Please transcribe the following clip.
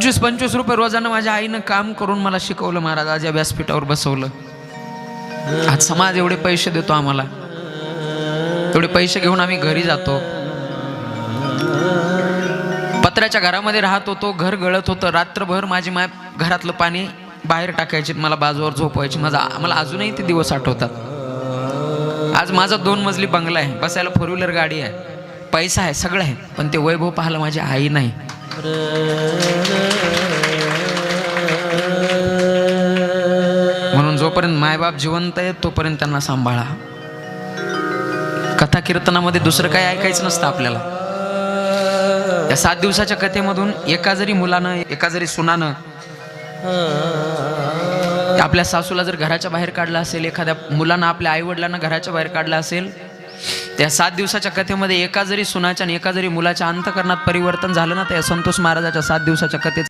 25-25 रुपये रोजानं माझ्या आईनं काम करून मला शिकवलं महाराज, आज या व्यासपीठावर बसवलं. आज समाज एवढे पैसे देतो आम्हाला, तेवढे पैसे घेऊन आम्ही घरी जातो. पत्र्याच्या घरामध्ये राहत होतो, घर गळत होतं. रात्रभर माझी माय घरातलं पाणी बाहेर टाकायची, मला बाजूवर झोपवायची. मला अजूनही ते दिवस आठवतात. आज माझा 2 मजली बंगला आहे, बसायला 4 व्हीलर गाडी आहे, पैसा आहे, सगळं आहे, पण ते वैभव पाहायला माझी आई नाही. म्हणून जोपर्यंत मायबाप जिवंत आहे तोपर्यंत त्यांना सांभाळा. कथा कीर्तनामध्ये दुसरं काही ऐकायचं नसतं आपल्याला. या 7 दिवसाच्या कथेमधून एका जरी मुलानं, एका जरी सुनानं आपल्या सासूला जर घराच्या बाहेर काढलं असेल, एखाद्या मुलानं आपल्या आईवडिलांना घराच्या बाहेर काढलं असेल, त्या 7 दिवसाच्या कथेमध्ये एका जरी सुनाच्या आणि एका जरी मुलाच्या अंतःकरणात परिवर्तन झालं ना, त्या संतोष महाराजाच्या 7 दिवसाच्या कथेत